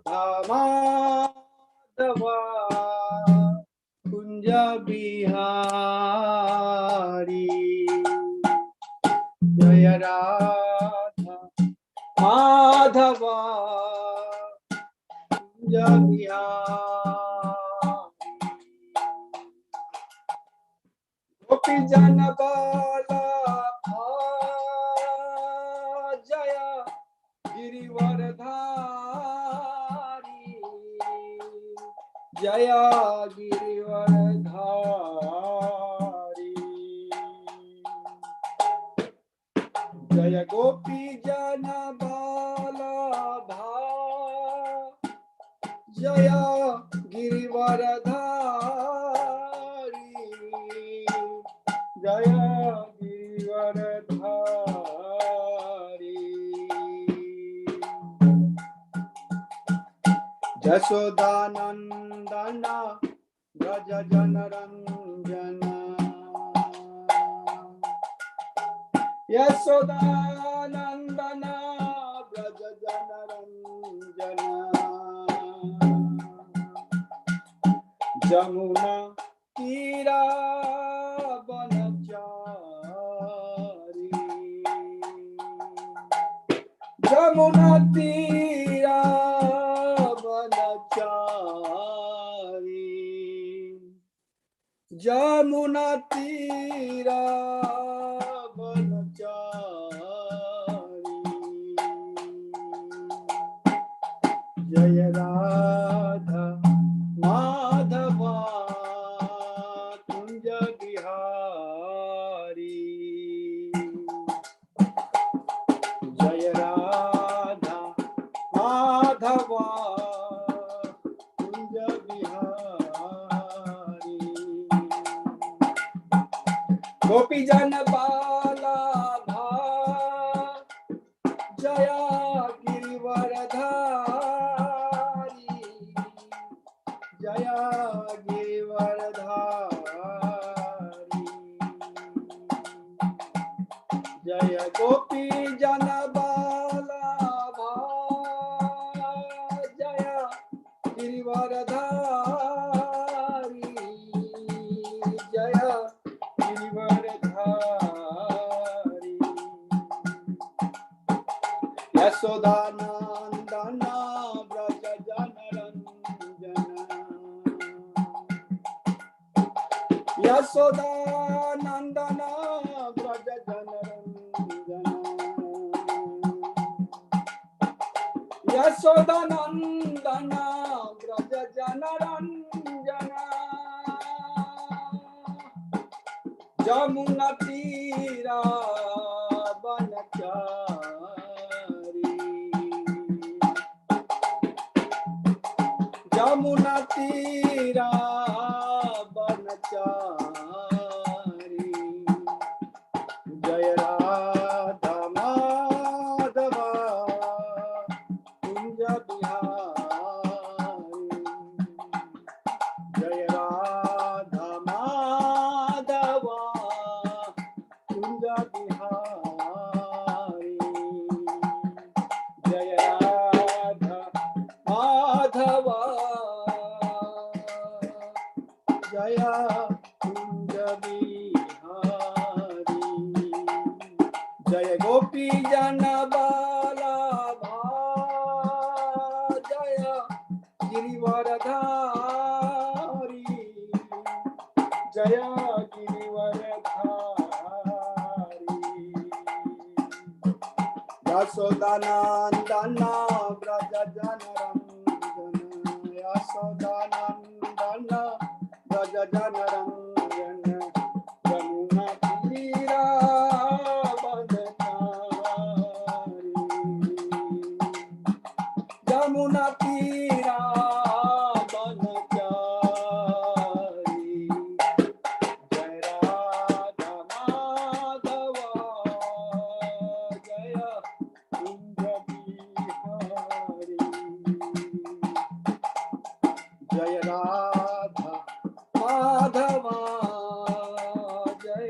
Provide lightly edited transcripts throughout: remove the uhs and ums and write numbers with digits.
माधवा कुंज बिहारी जय राधा माधवा कुंज बिहारी गोपी जन वल्लभा जय गिरिवरधारी जय गिरिवरधारी जय गोपी जन वल्लभा जय गिरिवरधारी जय गिरिवरधारी यशोदानंदन व्रज जनरंजन यशोदानंदन व्रज जनरंजन जमुना तीरा बनचारी जमुना तीरा बनचारी जमुना तीरा बनचारी जय राधा माधवा कुंज बिहारी जय राधा माधवा कुंज बिहारी गोपी जन वल्लभा जय गिरिवरधारी जय गिरिवरधारी जय गोपी जन वल्लभा जय गिरिवरधारी जय गिरिवरधारी यशोदानंदन व्रज जनरंजन यशोदानंदन व्रज जनरंजन यशोदानंदन व्रज जनरंजन जमुना तीरा बनचारी जमुना तीरा बनचारी जय राधा माधवा कुंज बिहारी जय राधा माधवा कुंज बिहारी जय राधा माधवा जय कुंज बिहारी जय गोपी जन वल्लभा जय गिरिवरधारी जय गिरिवरधारी यशोदानंदन व्रज जनरंजन यशोदानंदन व्रज जनरंजन जमुना तीरा बनचारी जमुना तीरा बनचारी जय राधा माधवा जय कुंज बिहारी जय राधा माधवा जय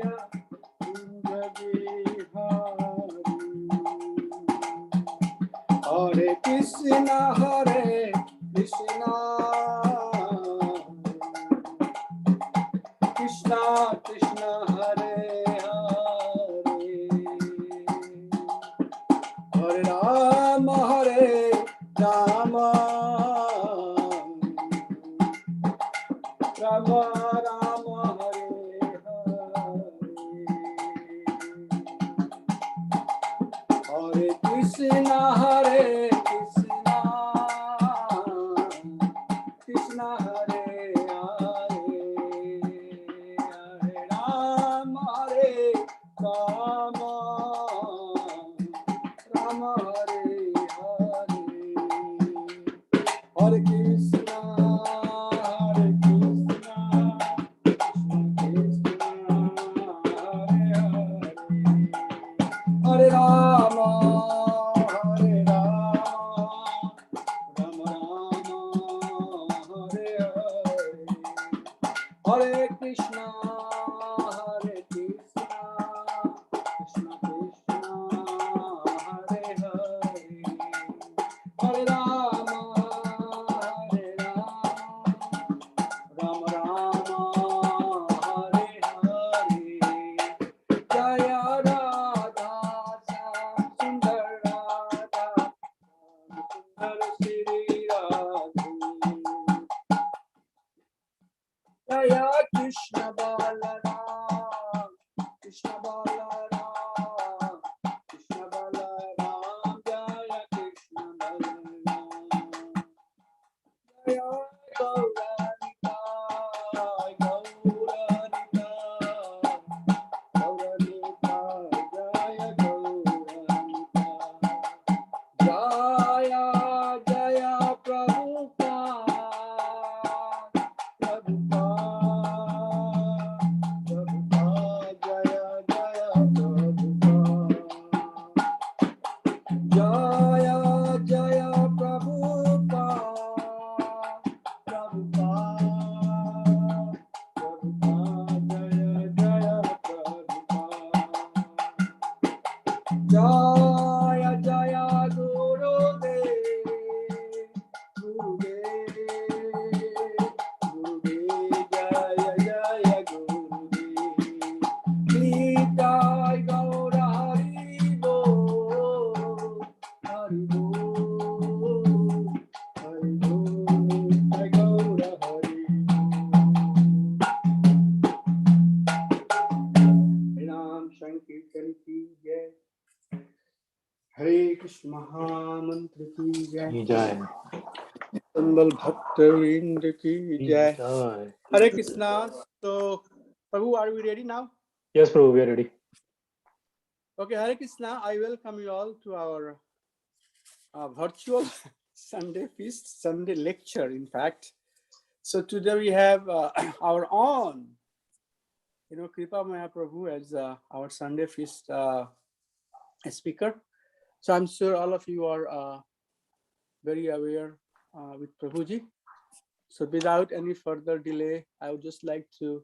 कुंज बिहारी हरे Krishna Rama, Rama Rama, Hare Krishna, Krishna Hare Hare, Hare Rama, Rama, Rama Hare Hare, Hare Krishna, Krishna Krishna, Hare Hare, Hare Rama, Rama Rama, Hare Hare, Hare Krishna, Krishna Krishna, Hare Hare, Hare Rama, Rama Rama, Hare Hare, Jaya Radha, Sundar Radha, Sundar Shri Radhe, Jaya Krishna Balaram, Krishna Balaram, Krishna Balaram, Jaya Krishna Balaram, Jaya Gauranika, Gauranika, Gauranika, Jaya Gauranika, Jaya Jaya Prabhupada, Prabhupada, Jaya Jaya Prabhupada, Jaya Jaya Prabhupada, Prabhupada, Prabhupada, Jaya Jaya Prabhupada, Jaya Jaya Gurudev, Gurudev, Gurudev, Jaya Jaya Gurudev, Nitai Gaura Hari Bol, Hari Bol, Hari Bol, Nitai Gaura Hari Bol. Ram Sankirtan ki jai, Hare Krishna Mahamantra ki jai, Jai. Sambal Bhaktavrind ki jai. Jai. Hare Krishna. So, Prabhu, are we ready now? Yes, Prabhu, we are ready. Okay, Hare Krishna. I welcome you all to our virtual Sunday feast, Sunday lecture, in fact. So today we have our own, Kripamoya Prabhu as our Sunday feast speaker. So I'm sure all of you are very aware with Prabhuji. So without any further delay, I would just like to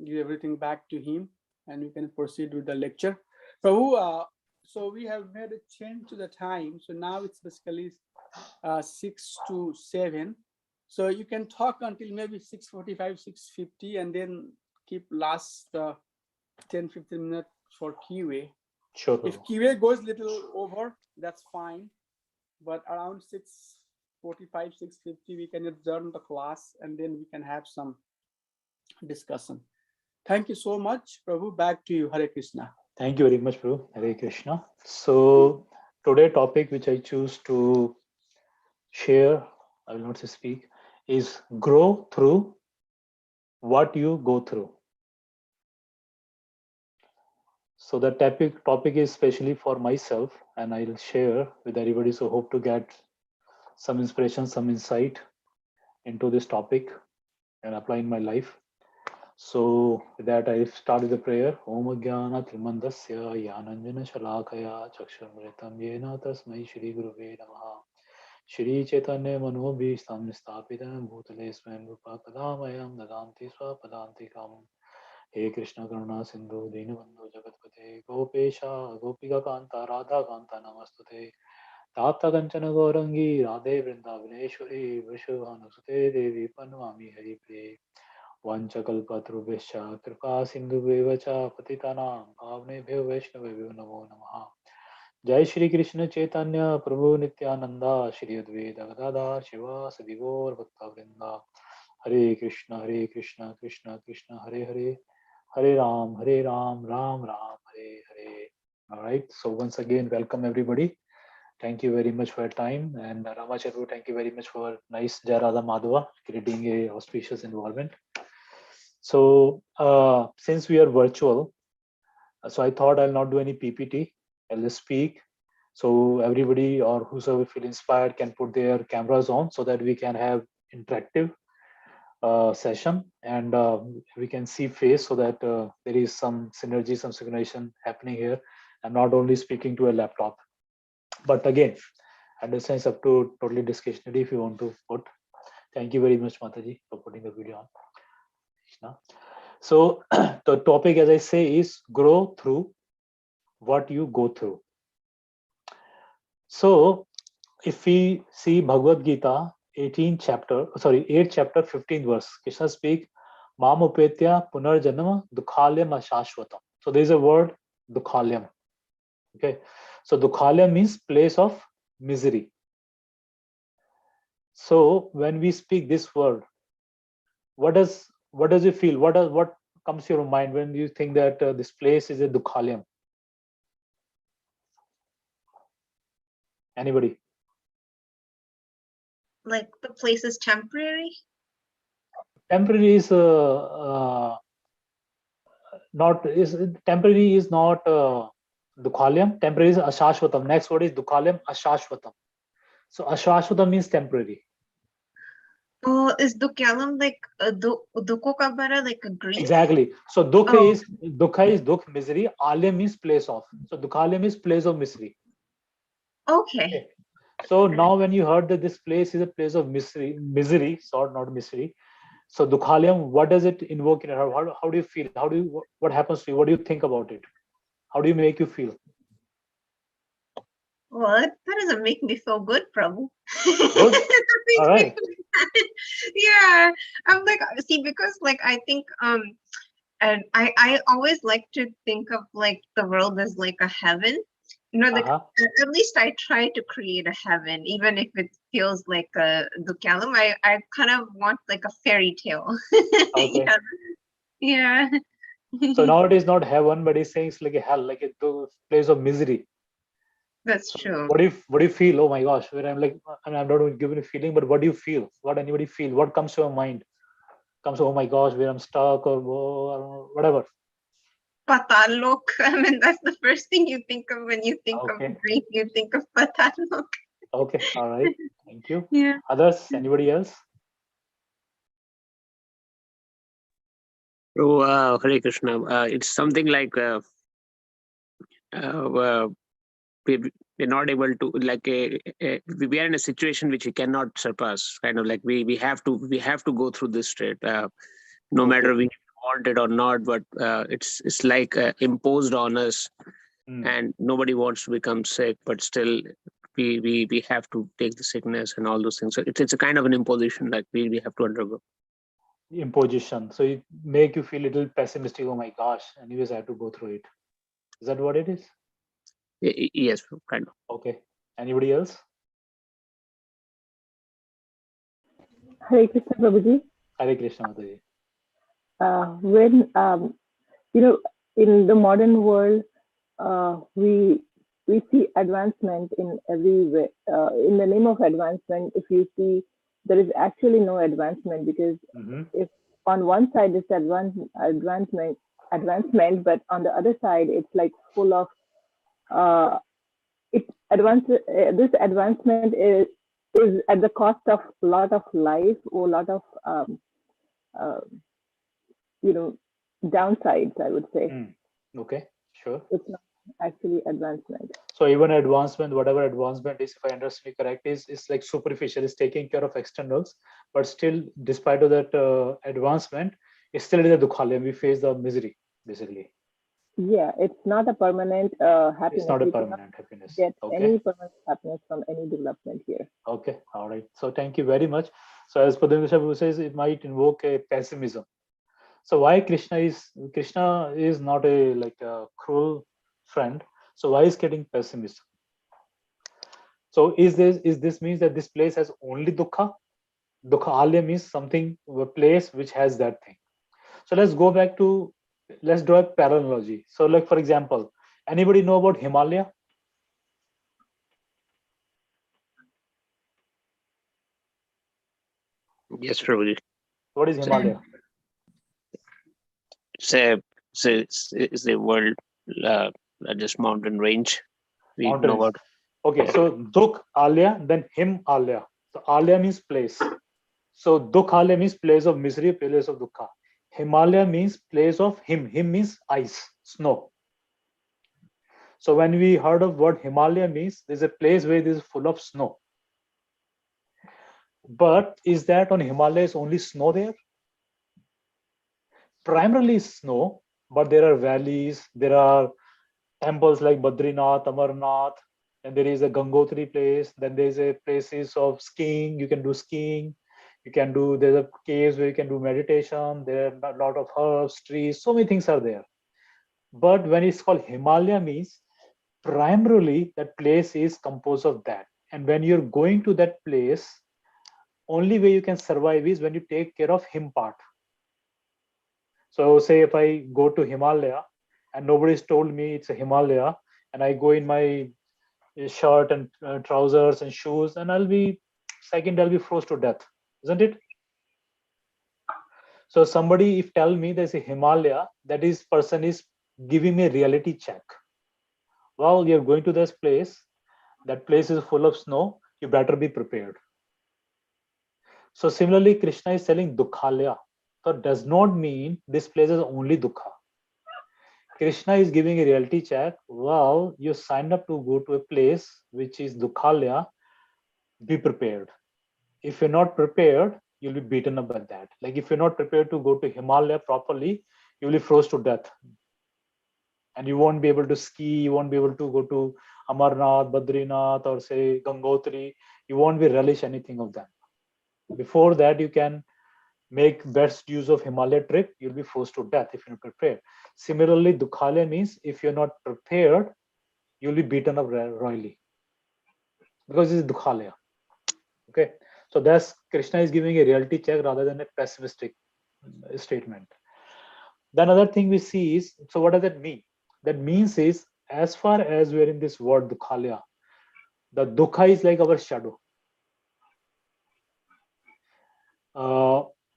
give everything back to him, and we can proceed with the lecture. Prabhu, so we have made a change to the time. So now it's basically 6 to 7. So you can talk until maybe 6:45, 6:50, and then keep last 10-15 minutes for QA. Sure. If QA goes little over, that's fine. But around 6:45, 6:50, we can adjourn the class, and then we can have some discussion. Thank you so much, Prabhu. Back to you. Hare Krishna. Thank you very much, Prabhu. Hare Krishna. So today topic which I choose to share, I will not say speak, is grow through what you go through. So the topic is especially for myself, and I will share with everybody. So hope to get some inspiration, some insight into this topic and apply in my life. So with that, I start with the prayer. Om Jnana Trimandasya Yananjana Shalakaya Chakshurmritam Yena Tasmai Shri Guruve Namaha Shri Chaitanya Manobhishtam Stapitam Bhutale Swayan Rupa Kadamayam Dadanti Swapadantikam He Krishna Karuna Sindhu Dinabandhu Jagatpate Gopesha Gopika Kanta Radha Kanta Namastute Tata Kanchana Gaurangi Radhe Vrindavaneshwari Vrishabhanusute Devi Panvami Hari Pre Vanchakalpatrubhesha Kripa Sindhu Vevacha Patitanam Bhavnebhyo Vaishnavebhyo Namo Namaha जय श्री कृष्ण चैतन्य प्रभु नित्यानंदा श्री अद्वैत गदाधर शिवासदि गौर भक्तवृंदा हरे Krishna Krishna Krishna Hare Hare Hare Ram Ram Ram Hare Hare. All right, so once again welcome everybody. Thank you very much for your time, and Ramachandra, thank you very much for nice Jai Radha Madhava creating a auspicious environment. So since we are virtual, so I thought I'll not do any PPT. I'll just speak. So everybody or whosoever feel inspired can put their cameras on so that we can have interactive session, and we can see face so that there is some synergy, some synchronization happening here. I'm not only speaking to a laptop, but again, at the sense up to totally discretionary if you want to put. Thank you very much, Mataji, for putting the video on. Krishna. So the topic, as I say, is grow through what you go through. So if we see Bhagavad Gita, 8th chapter, 15th verse, Krishna speak, Mam upetya punarjanama dukhalyam ashashvatam. So there is a word dukhalyam. Okay, so dukhalyam means place of misery. So when we speak this word, what does you feel? What comes to your mind when you think that this place is a dukhalyam? Anybody? Like the place is temporary? Temporary is not dukhalyam. Temporary is ashashvatam. Next word is dukhalyam ashashvatam. So ashashvatam means temporary. Oh, is Dukalam like Duko Kabara like a grief? Exactly. So dukha is dukh, misery. Alyam means place of. So dukhalyam is place of misery. Okay. So now when you heard that this place is a place of misery, sorry, not misery. So dukhalyam, what does it invoke in your heart? How do you feel? What happens to you? What do you think about it? How do you make you feel? Well, that doesn't make me feel good, Prabhu. Good. All right. Yeah, I'm like, see, because like I think and I always like to think of like the world as like a heaven. You know, like at least I try to create a heaven, even if it feels like a Dukalam. I kind of want like a fairy tale. Okay. Yeah. So now it is not heaven, but he's saying it's like a hell, like a place of misery. That's so true. What do you feel? Oh my gosh, where I'm like, I'm not giving a feeling, but what do you feel? What anybody feel? What comes to your mind? Comes, oh my gosh, where I'm stuck or whatever. Patalok. I mean, that's the first thing you think of when you think of grief. You think of Patalok. Okay, all right. Thank you. Yeah. Others? Anybody else? Oh, Hare Krishna. It's something like we're not able to we are in a situation which we cannot surpass. Kind of like we have to go through this state, no matter we want it or not. But it's like imposed on us, and nobody wants to become sick, but still we have to take the sickness and all those things. So it's a kind of an imposition that we have to undergo. Imposition. So it make you feel a little pessimistic. Oh my gosh, anyways, I have to go through it. Is that what it is? Yes, kind of. Okay. Anybody else? Hare Krishna Prabhuji. Hare Krishna Mataji. When in the modern world, we see advancement in every way. In the name of advancement, if you see, there is actually no advancement, because if on one side it's advancement, but on the other side it's like full of this advancement is at the cost of a lot of life or a lot of downsides, I would say. Okay, sure. It's not actually advancement. So even advancement, whatever advancement is, if I understand correct, is like superficial, is taking care of externals, but still, despite of that advancement, it's still is a dukhalyam. We face the misery, basically. Yeah, it's not a permanent happiness. It's not a permanent happiness. Get any permanent happiness from any development here. Okay, all right. So thank you very much. So as Padma says, it might invoke a pessimism. So why Krishna is not a cruel friend. So why is getting pessimism? So is this means that this place has only dukkha? Dukkha alya means something, a place which has that thing. So let's go back to, let's draw a parallel analogy. So like for example, anybody know about Himalaya? Yes, Prabhuji. What is Himalaya? It's a world largest mountain range. We know Mountains. about. Okay, Yeah. so Duk Alya, then Him Alya. So Alya means place. So Duk Alya means place of misery, place of dukkha. Himalaya means place of him. Him means ice, snow. So when we heard of what Himalaya means, there's a place where it is full of snow. But is that on Himalaya is only snow there? Primarily snow, but there are valleys, there are temples like Badrinath, Amarnath, and there is a Gangotri place. Then there's a places of skiing. You can do skiing. You can do, there's a caves where you can do meditation. There are a lot of herbs, trees, so many things are there. But when it's called Himalaya means primarily that place is composed of that. And when you're going to that place, only way you can survive is when you take care of him part. So say if I go to Himalaya and nobody's told me it's a Himalaya, and I go in my shirt and trousers and shoes, and I'll be froze to death, isn't it? So somebody if tell me there's a Himalaya, that is person is giving me a reality check. Well, you're going to this place, that place is full of snow, you better be prepared. So similarly, Krishna is telling Dukkhalaya. So does not mean this place is only Dukkha. Krishna is giving a reality check. Well, you signed up to go to a place which is Dukkhalaya, be prepared. If you're not prepared, you'll be beaten up by that. Like if you're not prepared to go to Himalaya properly, you'll be froze to death. And you won't be able to ski, you won't be able to go to Amarnath, Badrinath, or say Gangotri. You won't be relish anything of them. Before that, you can make best use of Himalaya trip, you'll be forced to death if you're not prepared. Similarly, Dukkhalaya means if you're not prepared, you'll be beaten up royally. Because it's Dukkhalaya. Okay. So that's Krishna is giving a reality check rather than a pessimistic statement. Then another thing we see is, so what does that mean? That means is, as far as we're in this word Dukkhalaya, the Dukkha is like our shadow.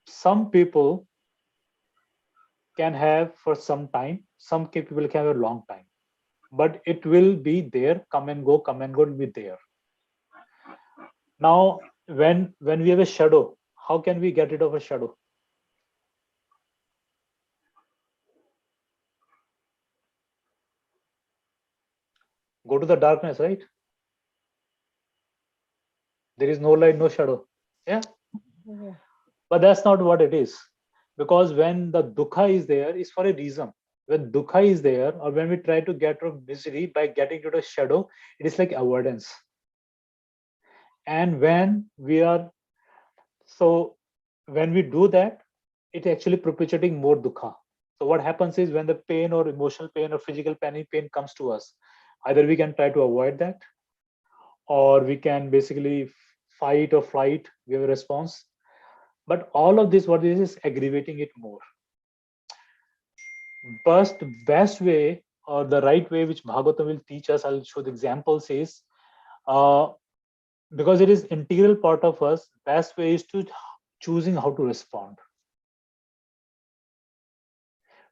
Some people can have for some time, some people can have a long time, but it will be there, come and go, will be there. Now, when we have a shadow, how can we get rid of a shadow? Go to the darkness, right? There is no light, no shadow. Yeah. But that's not what it is. Because when the dukkha is there, it's for a reason. When dukkha is there, or when we try to get rid of misery by getting rid of shadow, it is like avoidance. And when we are, so when we do that, it actually perpetuating more dukkha. So what happens is when the pain or emotional pain or physical pain comes to us, either we can try to avoid that, or we can basically fight or flight, we have a response. But all of this, what is aggravating it more. But the best way or the right way which Bhagavatam will teach us, I'll show the examples is, because it is integral part of us, best way is to choosing how to respond.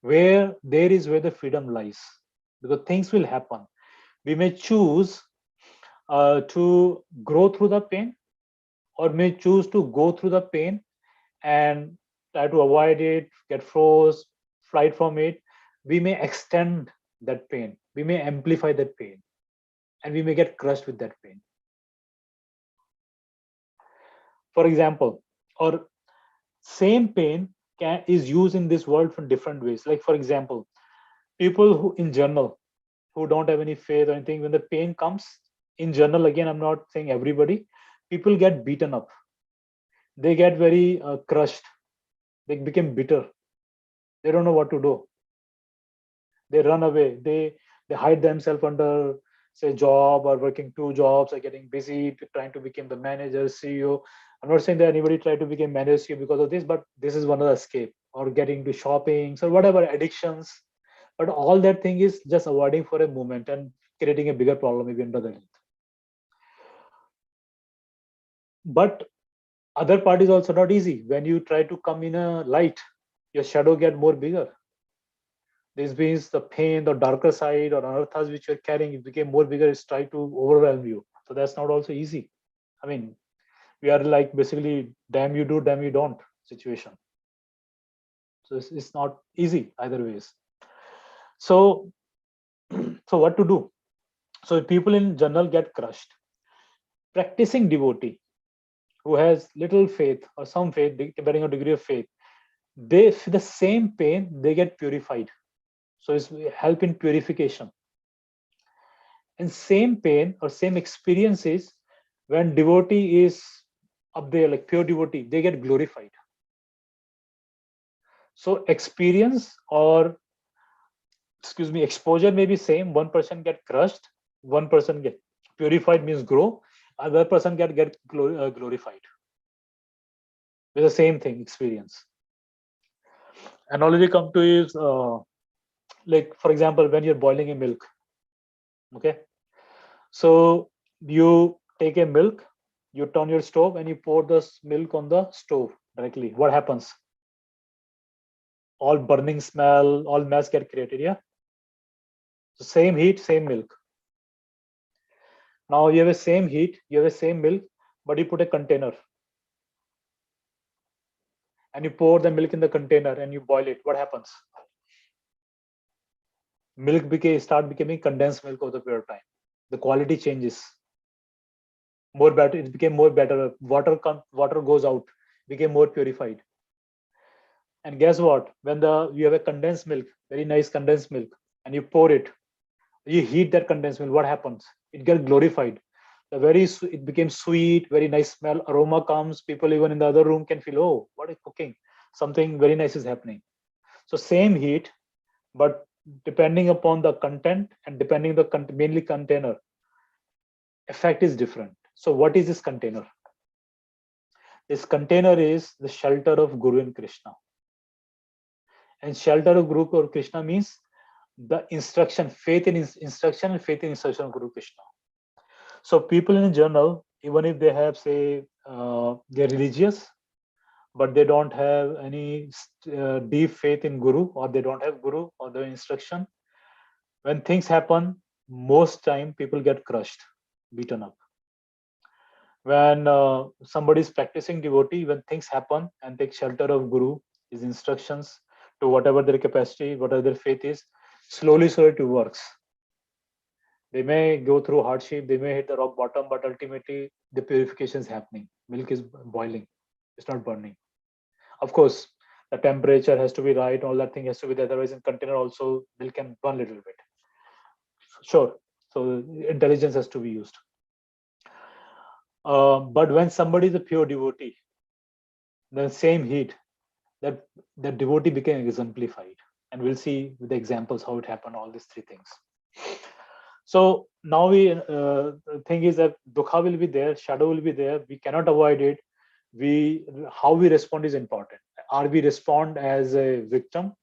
Where there is where the freedom lies, because things will happen. We may choose to grow through the pain, or may choose to go through the pain and try to avoid it, get froze, flight from it. We may extend that pain, we may amplify that pain, and we may get crushed with that pain. For example, or same pain is used in this world from different ways. Like for example, people who in general who don't have any faith or anything, when the pain comes, in general, again, I'm not saying everybody, people get beaten up. They get very crushed. They become bitter. They don't know what to do. They run away. They hide themselves under say job or working 2 jobs or getting busy trying to become the manager, CEO. I'm not saying that anybody try to become manager CEO because of this, but this is one of the escape, or getting to shopping or whatever addictions. But all that thing is just avoiding for a moment and creating a bigger problem maybe under the length. But other part is also not easy. When you try to come in a light, your shadow get more bigger. This means the pain, the darker side or anarthas which you're carrying, it became more bigger, it's trying to overwhelm you. So that's not also easy. I mean, we are like basically damn you do, damn you don't situation. So it's not easy either ways. So so what to do? So people in general get crushed. Practicing devotee who has little faith or some faith, depending on degree of faith, they the same pain they get purified. So it's help in purification. And same pain or same experiences, when devotee is up there, like pure devotee, they get glorified. So experience or exposure may be same. One person get crushed, one person get purified, means grow, other person get glorified with the same thing experience. Analogy come to is like, for example, when you're boiling a milk, okay, so you take a milk, you turn your stove and you pour this milk on the stove directly. What happens? All burning smell, all mess get created. Yeah. So same heat, same milk. Now you have a same heat, you have a same milk, but you put a container and you pour the milk in the container and you boil it. What happens? Milk start becoming condensed milk over the period of time. The quality changes. More better, it became more better. Water goes out, became more purified. And guess what? When you have a condensed milk, very nice condensed milk, and you pour it, you heat that condensed milk. What happens? It gets glorified. It became sweet, very nice smell, aroma comes. People even in the other room can feel, oh, what is cooking? Something very nice is happening. So same heat, but depending upon the content and depending the mainly container, effect is different. So what is this container? This container is the shelter of Guru and Krishna. And shelter of Guru or Krishna means the instruction, faith in instruction and faith in instruction of Guru Krishna. So people in general, even if they have, say, they're religious, but they don't have any deep faith in Guru, or they don't have Guru or the instruction, when things happen, most time people get crushed, beaten up. When somebody is practicing devotee, when things happen and take shelter of Guru, his instructions, to whatever their capacity, whatever their faith is, slowly it works. They may go through hardship, they may hit the rock bottom, but ultimately the purification is happening. Milk is boiling, it's not burning. Of course, the temperature has to be right, all that thing has to be there, otherwise in container also milk can burn a little bit. Sure, so intelligence has to be used. But when somebody is a pure devotee, the same heat, that devotee became exemplified. And we'll see with the examples how it happened, all these three things. So now the thing is that dukha will be there, shadow will be there. We cannot avoid it. How we respond is important. Are we respond as a victim,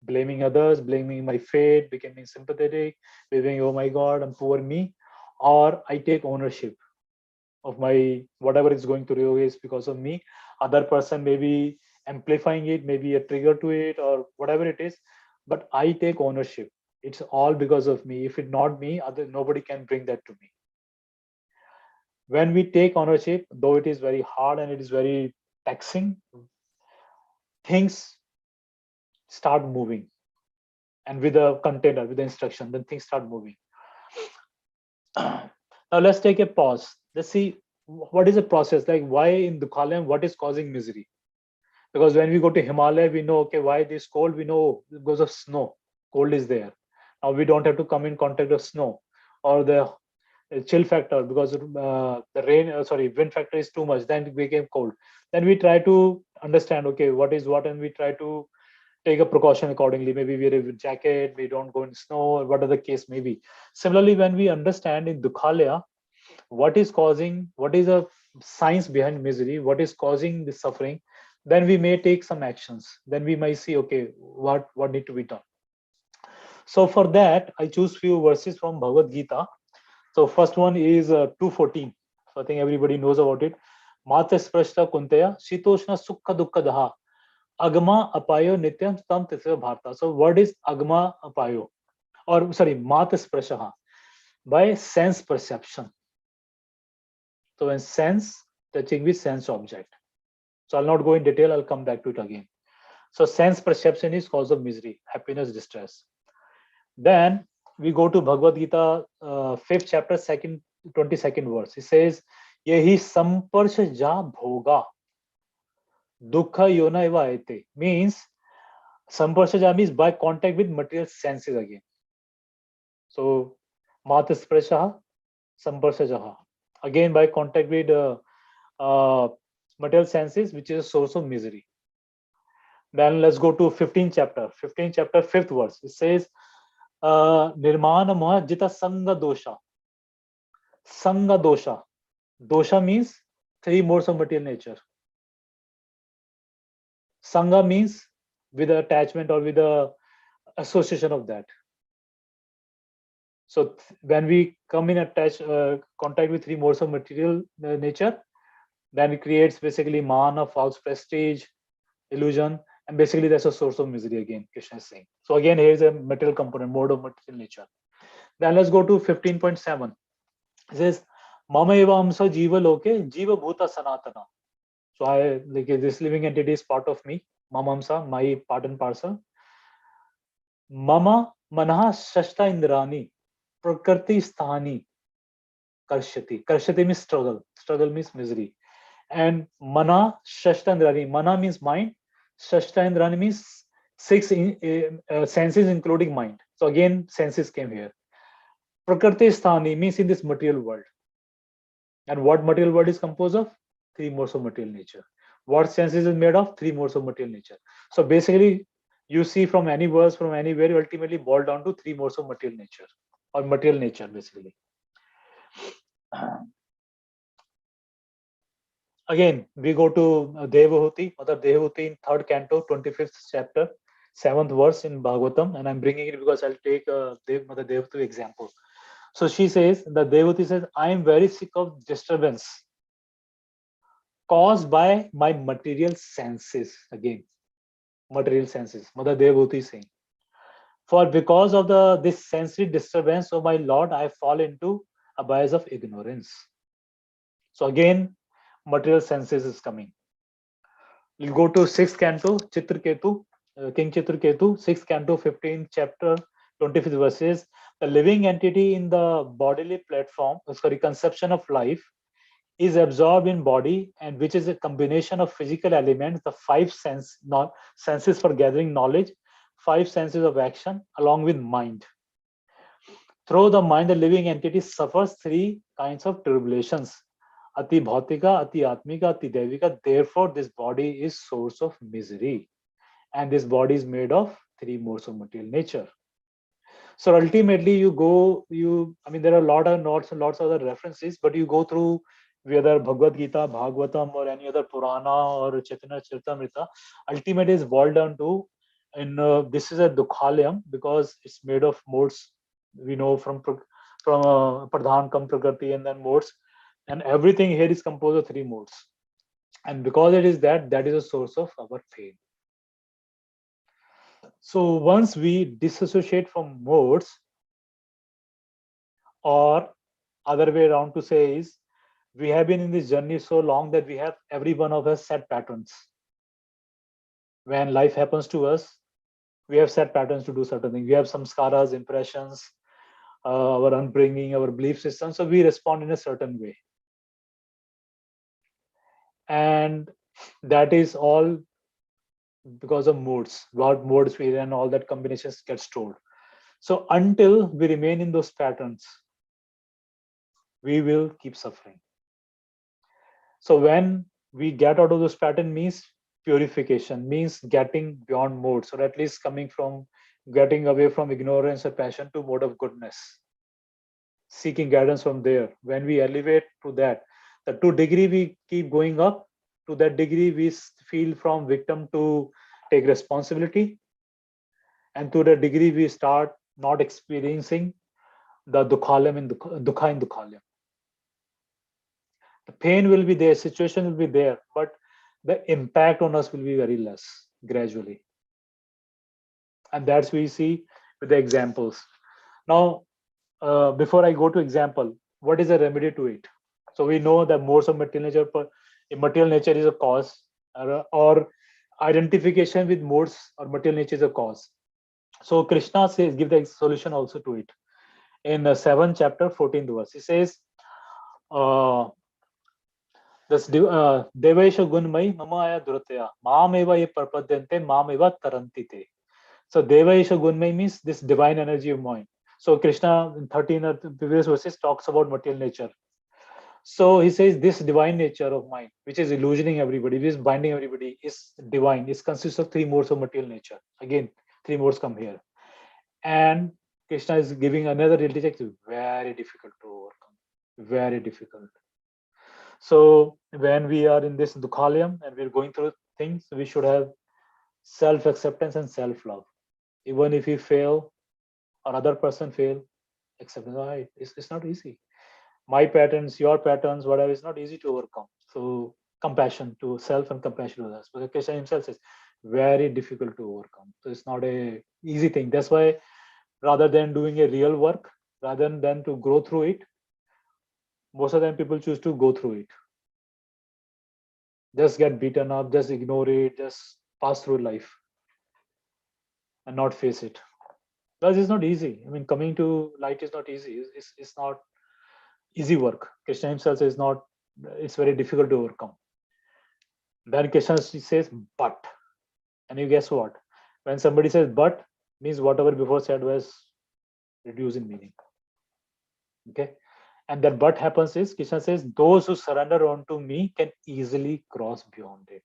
blaming others, blaming my fate, becoming sympathetic, blaming, oh my God, I'm poor me, or I take ownership of my whatever is going through is because of me. Other person may be amplifying it, maybe a trigger to it or whatever it is, but I take ownership. It's all because of me. If it's not me, nobody can bring that to me. When we take ownership, though it is very hard and it is very taxing, things start moving. And with a container, with the instruction, then things start moving. Now let's take a pause. Let's see what is the process, like why in Dukhalayam, what is causing misery? Because when we go to Himalaya, we know, okay, why this cold? We know because of snow. Cold is there. Now we don't have to come in contact with snow, or the chill factor because the wind factor is too much. Then it became cold. Then we try to understand, okay, what is what, and we try to take a precaution accordingly. Maybe wear a jacket, we don't go in snow, or whatever the case may be. Similarly, when we understand in Dukhalaya what is the science behind misery, what is causing the suffering, then we may take some actions. Then we might see, okay, what need to be done. So for that, I choose few verses from Bhagavad Gita. So first one is 2:14. So I think everybody knows about it. Mata sprashta kuntaya shitoshna sukha dukkha daha agma apayo nityam tam tisya bharta. So what is agma apayo? Or sorry, mata sprashaha, by sense perception. So when sense touching with sense object. So I'll not go in detail, I'll come back to it again. So sense perception is cause of misery, happiness, distress. Then we go to Bhagavad Gita, 5th chapter, 22nd verse. It says, Yehi samparsh ja bhoga dukha yona eva aite. Means, samparsh ja means by contact with material senses again. So, mat sprasha, samparsh jaha. Again by contact with material senses, which is a source of misery. Then let's go to 15th chapter, 5th verse. It says, Nirmana moha jita sanga dosha. Sanga dosha. Dosha means 3 modes of material nature. Sangha means with attachment or with the association of that. So when we come in contact with 3 modes of material nature, then it creates basically mana, false prestige, illusion, and basically that's a source of misery again, Krishna is saying. So again, here's a material component, mode of material nature. Then let's go to 15.7. It says, Mama eva amsa jiva loke, jiva bhuta sanatana. So I like this living entity is part of me, Mamamsa, my part and parcel. Mama manaha shashta indrani, prakriti sthani, karshati. Karshati means struggle. Struggle means misery. And mana shashta indrani. Mana means mind. Shashta indrani means 6 senses including mind. So again, senses came here. Prakriti sthani means in this material world. And what material world is composed of? 3 modes of material nature. What senses is made of? 3 modes of material nature. So basically, you see from any verse, from anywhere, you ultimately boil down to 3 modes of material nature, or material nature basically. Again, we go to Devahuti, Mother Devahuti in 3rd canto, 25th chapter, 7th verse in Bhagavatam, and I'm bringing it because I'll take Mother Devahuti example. So she says, the Devahuti says, I am very sick of disturbance caused by my material senses. Again, material senses. Mother Devahuti is saying, for because of this sensory disturbance, O my Lord, I fall into a bias of ignorance. So again, material senses is coming. We'll go to 6th canto, Chitraketu, King Chitraketu, 6th canto, 15th chapter, 25th verses. The living entity in the bodily conception of life is absorbed in body, and which is a combination of physical elements, the 5 senses for gathering knowledge, 5 senses of action, along with mind. Through the mind, the living entity suffers 3 kinds of tribulations: ati bhautika, ati atmika, ati devika. Therefore, this body is source of misery, and this body is made of 3 modes of material nature. So ultimately, there are lots of other references, but you go through whether Bhagavad Gita, Bhagavatam, or any other Purana or Chaitanya Charitamrita, ultimately is boiled down to, this is a Dukhalayam because it's made of modes. We know from Pradhan, Kam, Prakriti, and then modes, and everything here is composed of 3 modes. And because it is that is a source of our pain. So once we disassociate from modes, or other way around to say is, we have been in this journey so long that we have, every one of us, set patterns. When life happens to us, we have set patterns to do certain things. We have samskaras, impressions, our upbringing, our belief system. So we respond in a certain way. And that is all because of modes. What modes we and all that combinations get stored. So until we remain in those patterns, we will keep suffering. So when we get out of those pattern means purification, means getting beyond modes, or at least getting away from ignorance or passion to mode of goodness, seeking guidance from there. When we elevate to that, the 2 degree we keep going up, to that degree we feel from victim to take responsibility, and to the degree we start not experiencing the dukhalam in dukha in dukhalam. The pain will be there, situation will be there, but the impact on us will be very less gradually. And that's we see with the examples. Now, before I go to example, what is the remedy to it? So we know that modes of material nature, material nature is a cause, or identification with modes or material nature is a cause. So Krishna says, give the solution also to it. In 7th chapter, 14th verse, he says, this Devesha Gunmai Mamaya Duratya Mameva ye Parpadyante Mameva Tarantite. So Devesha Gunmai means this divine energy of mind. So Krishna in 13 or previous verses talks about material nature. So he says this divine nature of mind, which is illusioning everybody, which is binding everybody, is divine. It consists of 3 modes of material nature. Again, 3 modes come here. And Krishna is giving another reality check. Very difficult to overcome. Very difficult. So when we are in this dukhalayam and we're going through things, we should have self-acceptance and self-love. Even if we fail or other person fail, acceptance. Right, it's not easy. My patterns, your patterns, whatever, is not easy to overcome. So compassion to self and compassion to others. But Krishna himself says very difficult to overcome. So it's not a easy thing. That's why rather than doing a real work, rather than to grow through it, most of the time people choose to go through it. Just get beaten up, just ignore it, just pass through life and not face it. Because it's not easy. I mean, coming to light is not easy. It's not easy work. Krishna himself says not, it's very difficult to overcome. Then Krishna says, but. And you guess what? When somebody says but, means whatever before said was reduced in meaning. Okay. And that but happens is Krishna says, those who surrender unto me can easily cross beyond it.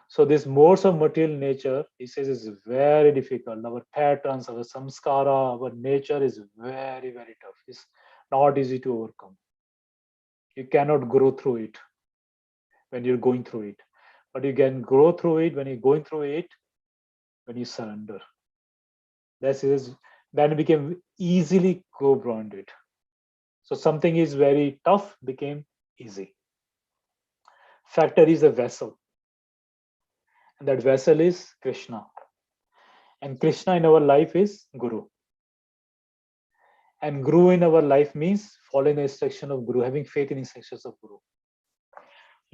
So this modes of material nature, he says, is very difficult. Our patterns, our samskara, our nature is very, very tough. It's not easy to overcome. You cannot grow through it when you're going through it. But you can grow through it when you're going through it, when you surrender. That is, then we can easily go beyond it. So something is very tough became easy. Factor is a vessel. And that vessel is Krishna. And Krishna in our life is Guru. And Guru in our life means following the instruction of Guru, having faith in instructions of Guru.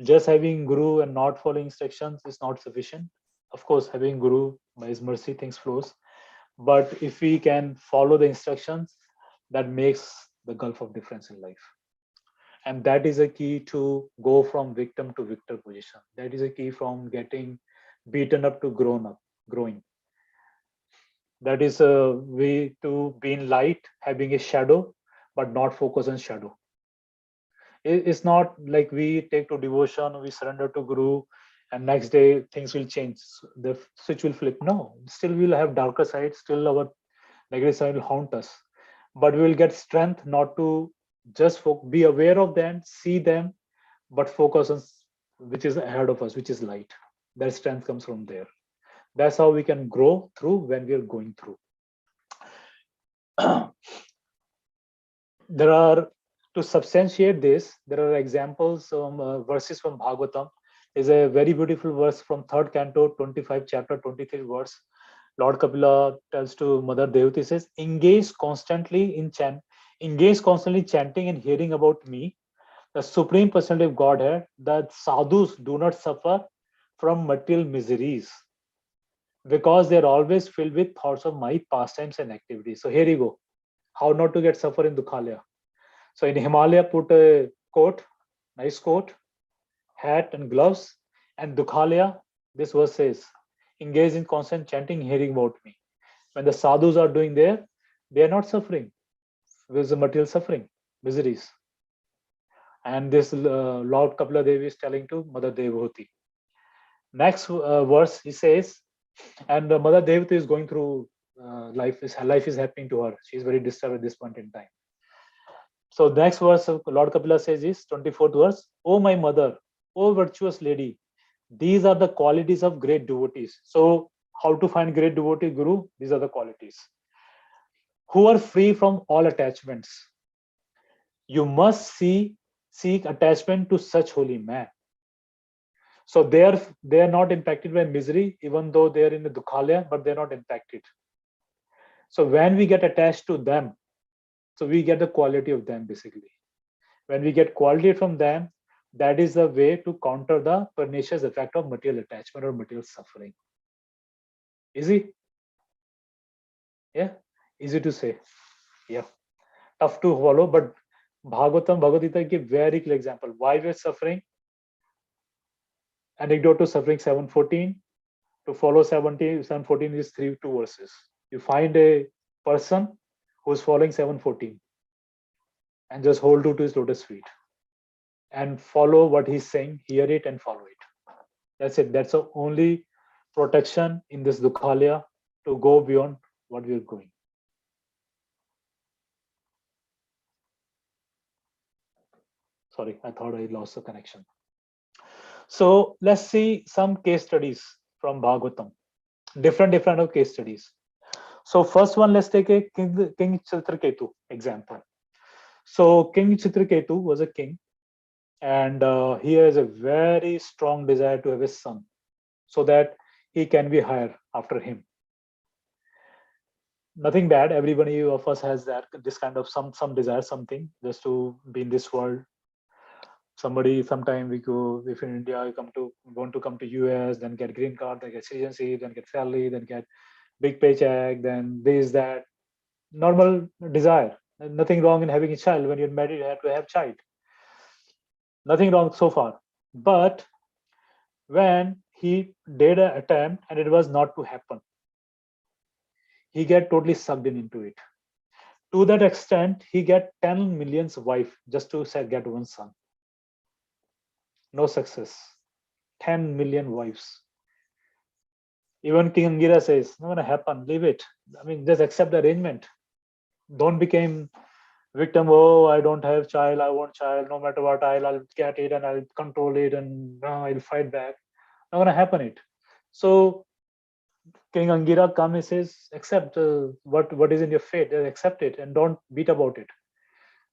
Just having Guru and not following instructions is not sufficient. Of course, having Guru, by his mercy, things flows. But if we can follow the instructions, that makes the gulf of difference in life. And that is a key to go from victim to victor position. That is a key from getting beaten up to growing. That is a way to be in light, having a shadow, but not focus on shadow. It's not like we take to devotion, we surrender to Guru, and next day things will change. The switch will flip. No, still we'll have darker side, still our negative side will haunt us. But we will get strength not to just be aware of them, see them, but focus on which is ahead of us, which is light. That strength comes from there. That's how we can grow through when we are going through. There are, to substantiate this, there are examples, verses from Bhagavatam. There's a very beautiful verse from 3rd canto, 25 chapter, 23 verse. Lord Kapila tells to Mother Devati, says, engage constantly chanting and hearing about me, the Supreme Personality of Godhead, that sadhus do not suffer from material miseries, because they're always filled with thoughts of my pastimes and activities. So here you go. How not to get suffer in Dukhalaya. So in Himalaya, put a coat, nice coat, hat and gloves, and Dukhalaya, this verse says, engage in constant chanting, hearing about me. When the sadhus are doing there, they are not suffering with the material suffering, miseries. And this Lord Kapila Devi is telling to Mother Devati. Next verse, he says, and Mother Devata is going through life is happening to her. She's very disturbed at this point in time. So next verse, Lord Kapila says is 24th verse, "O my mother, O virtuous lady, these are the qualities of great devotees." So how to find great devotee, Guru? These are the qualities. Who are free from all attachments. You must seek attachment to such holy man. So they are not impacted by misery, even though they are in the dukhalaya, but they're not impacted. So when we get attached to them, so we get the quality of them basically. When we get quality from them, that is the way to counter the pernicious effect of material attachment or material suffering. Easy? Yeah, easy to say. Yeah, tough to follow, but Bhagavatam, Bhagavad Gita give very clear example. Why we're suffering? Anecdote to suffering 714. To follow 714 is 2 verses. You find a person who's following 714 and just hold to his lotus feet and follow what he's saying, hear it and follow it. That's it. That's the only protection in this dukhalaya to go beyond what we're going. Sorry, I thought I lost the connection. So let's see some case studies from Bhagavatam. Different of case studies. So first one, let's take a King Chitraketu example. So King Chitraketu was a king, and he has a very strong desire to have a son, so that he can be higher after him. Nothing bad. Everybody of us has that this kind of some desire, something just to be in this world. Somebody sometime we go, if in India you want to come to US, then get green card, then get citizenship, then get salary, then get big paycheck, then this that. Normal desire. Nothing wrong in having a child. When you're married, you have to have child. Nothing wrong so far. But when he did an attempt and it was not to happen, he get totally sucked into it. To that extent, he get 10 million's wife just to get one son. No success. 10 million wives. Even King Angira says, not gonna happen, leave it. I mean, just accept the arrangement. Don't become victim. Oh, I don't have child, I want child, no matter what, I'll get it and I'll control it and I'll fight back. Not gonna happen it. So King Angira comes and says, accept what is in your fate, just accept it and don't beat about it.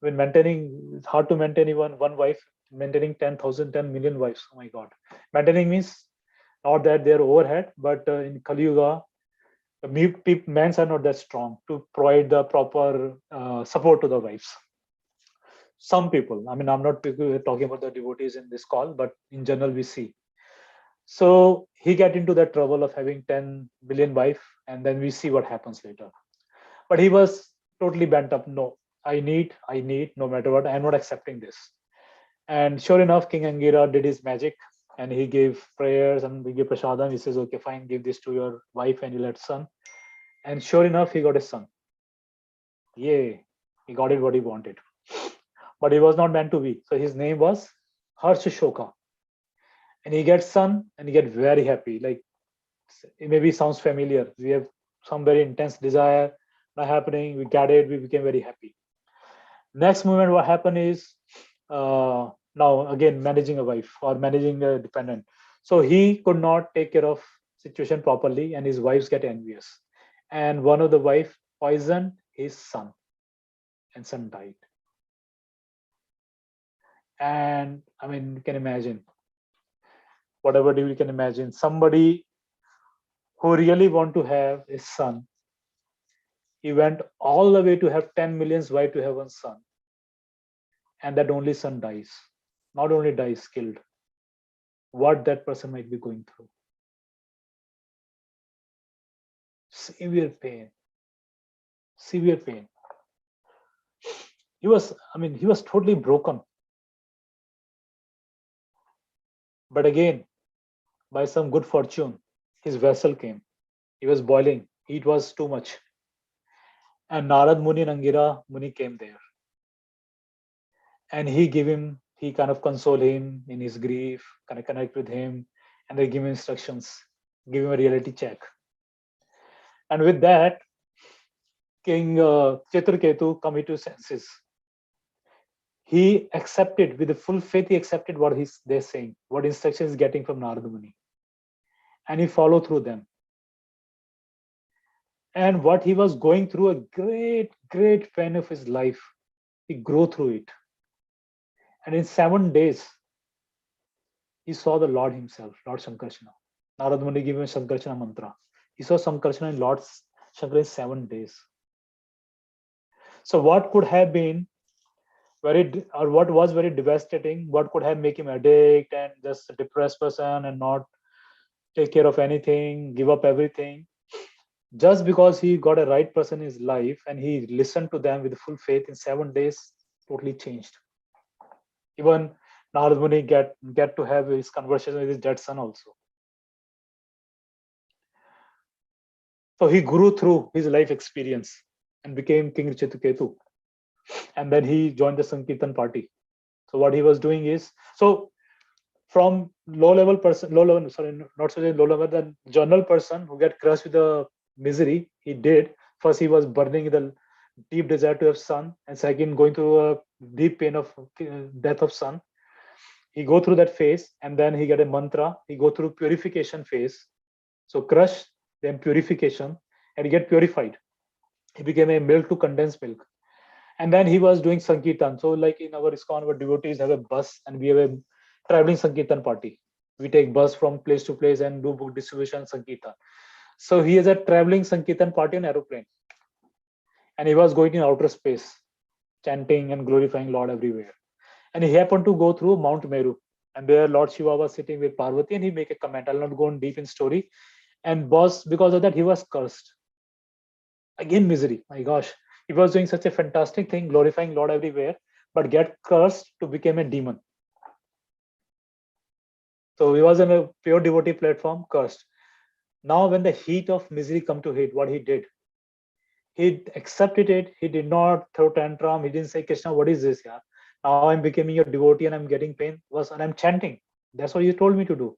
When maintaining, it's hard to maintain even one wife, maintaining 10,000, 10 million wives. Oh my God. Maintaining means not that they're overhead, but in Kali Yuga, men are not that strong to provide the proper support to the wives. Some people, I mean, I'm not talking about the devotees in this call, but in general we see. So he get into that trouble of having 10 billion wife, and then we see what happens later. But he was totally bent up. No, I need, no matter what, I'm not accepting this. And sure enough, King Angira did his magic and he gave prayers and he gave prasadam. He says, okay, fine, give this to your wife and you'll have son. And sure enough, he got a son. Yay, he got it what he wanted. But he was not meant to be. So his name was Harsha Shoka. And he gets son and he get very happy. Like, it maybe sounds familiar. We have some very intense desire not happening. We get it. We became very happy. Next moment, what happened is now again managing a wife or managing a dependent. So he could not take care of situation properly, and his wives get envious. And one of the wife poisoned his son, and son died. And I mean, you can imagine whatever you can imagine. Somebody who really want to have a son, he went all the way to have 10 millions wife to have one son, and that only son dies. Not only dies, killed. What that person might be going through. Severe pain. Severe pain. He was totally broken. But again, by some good fortune, his vessel came. He was boiling. Heat was too much. And Narad Muni and Angira Muni came there. And he kind of console him in his grief, kind of connect with him. and they give him instructions, give him a reality check. And with that, King Chitraketu come to senses. He accepted with the full faith. He accepted what they're saying, what instructions he's getting from Narada Muni, and he followed through them. And what he was going through, a great pain of his life, he grew through it. And in 7 days, he saw the Lord himself, Lord Shankarshana. Narada Muni gave him Shankarshana mantra. He saw Shankarshana in Lord Shankar in 7 days. So what could have been what was very devastating, what could have made him addict and just a depressed person and not take care of anything, give up everything, just because he got a right person in his life and he listened to them with full faith, in 7 days, totally changed. Even Narada Muni get to have his conversation with his dead son also. So he grew through his life experience and became King Chitraketu. And then he joined the Sankirtan party. So what he was doing is, so from low level, not so low level, the general person who get crushed with the misery, he did. First, he was burning the deep desire to have son, and second, going through a deep pain of death of son. He go through that phase, and then he get a mantra. He go through purification phase. So crush, then purification, and he get purified. He became a milk to condensed milk. And then he was doing Sankirtan. So like in our ISKCON, our devotees have a bus and we have a traveling Sankirtan party. We take bus from place to place and do book distribution Sankirtan. So he has a traveling Sankirtan party on aeroplane. And he was going in outer space, chanting and glorifying Lord everywhere. And he happened to go through Mount Meru. And there Lord Shiva was sitting with Parvati and he make a comment. I'll not go on deep in story. And because of that, he was cursed. Again, misery. My gosh. He was doing such a fantastic thing, glorifying Lord everywhere, but get cursed to become a demon. So he was on a pure devotee platform, cursed. Now when the heat of misery come to hit, what he did? He accepted it. He did not throw tantrum. He didn't say, Krishna, what is this? Yeah? Now I'm becoming your devotee and I'm getting pain. And I'm chanting. That's what you told me to do.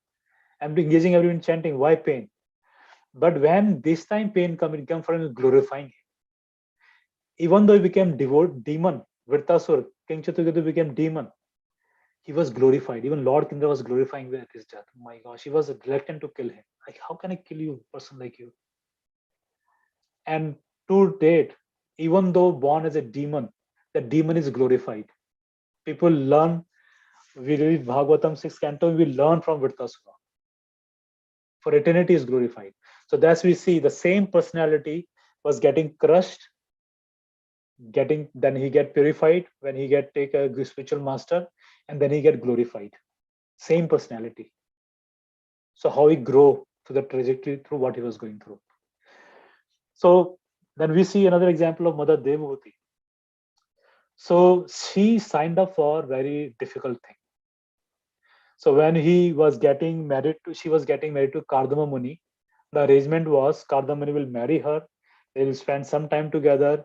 I'm engaging everyone in chanting. Why pain? But when this time pain it came from glorifying him. Even though he became demon, Virtasur, King Chitraketu became demon, he was glorified. Even Lord Kindra was glorifying with his death. Oh my gosh, he was reluctant to kill him. Like, how can I kill you, a person like you? And to date, even though born as a demon, the demon is glorified. People learn, we read Bhagavatam 6th canto, we learn from Virtasura. For eternity is glorified. So that's we see the same personality was getting crushed, then he get purified when he take a spiritual master, and then he get glorified. Same personality. So how he grow through the trajectory through what he was going through. So then we see another example of Mother Devahuti. So she signed up for very difficult thing. So when she was getting married to Kardama Muni, the arrangement was Kardama Muni will marry her, they will spend some time together,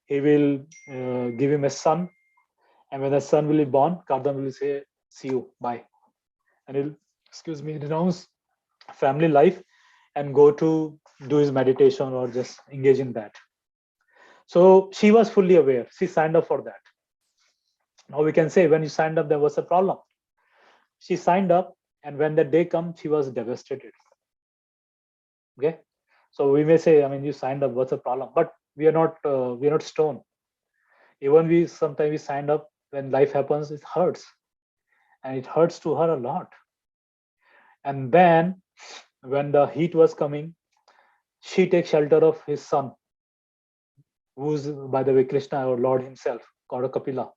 he will give him a son, and when the son will be born, Kardama will say, see you, bye. And he'll, renounce family life and go to do his meditation or just engage in that. So she was fully aware. She signed up for that. Now we can say when you signed up, there was a problem. She signed up, and when that day comes, she was devastated. Okay. So we may say, I mean, you signed up, what's the problem? But we are not stone. Even sometimes we signed up, when life happens, it hurts. And it hurts to her a lot. And then when the heat was coming, she takes shelter of his son, who's, by the way, Krishna or Lord himself, called Kapila,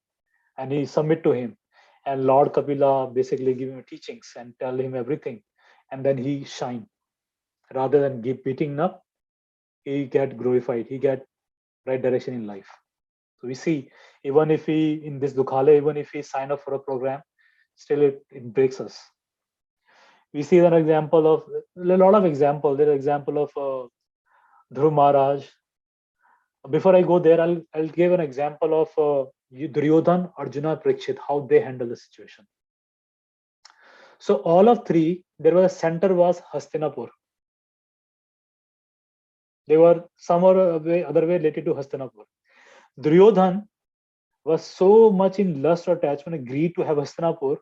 and he submit to him. And Lord Kapila basically give him teachings and tell him everything. And then he shine. Rather than beating up, he get glorified. He get right direction in life. So we see, even if he, in this Dukhale, even if he sign up for a program, still it breaks us. We see an example of, a lot of examples. There's an example of Dhruv Maharaj. Before I go there, I'll give an example of Duryodhan, Arjuna, Parikshit, how they handle the situation. So all of three, there was a center was Hastinapur. They were some other way related to Hastinapur. Duryodhan was so much in lust or attachment and greed to have Hastinapur.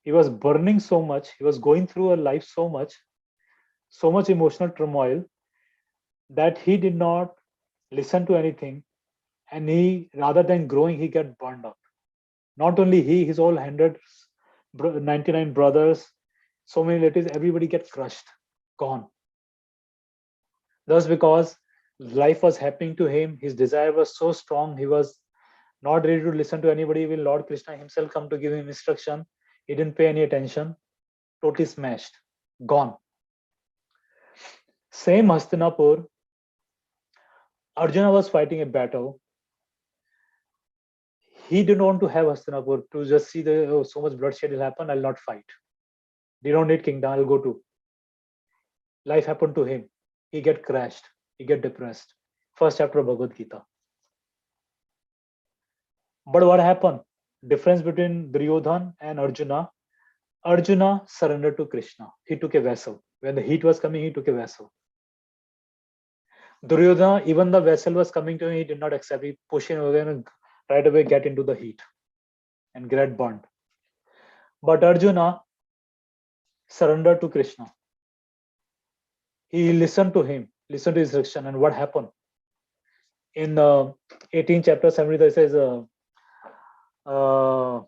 He was burning so much. He was going through a life so much emotional turmoil that he did not listen to anything. And he, rather than growing, he got burned up. Not only he, his whole 99 brothers, so many relatives, everybody gets crushed, gone. Thus, because life was happening to him, his desire was so strong, he was not ready to listen to anybody. When Lord Krishna himself come to give him instruction, he didn't pay any attention, totally smashed, gone. Same Hastinapur, Arjuna was fighting a battle. He didn't want to have Hastinapur to just see so much bloodshed will happen. I'll not fight. They don't need kingdom. I'll go to. Life happened to him. He get crashed. He get depressed. First chapter of Bhagavad Gita. But what happened? Difference between Duryodhan and Arjuna. Arjuna surrendered to Krishna. He took a vessel. When the heat was coming, he took a vessel. Duryodhana, even the vessel was coming to him, he did not accept. He pushed it away and right away get into the heat and get burned. But Arjuna surrendered to Krishna. He listened to him, listened to his instruction, and what happened? In 18 chapter 70, it says, what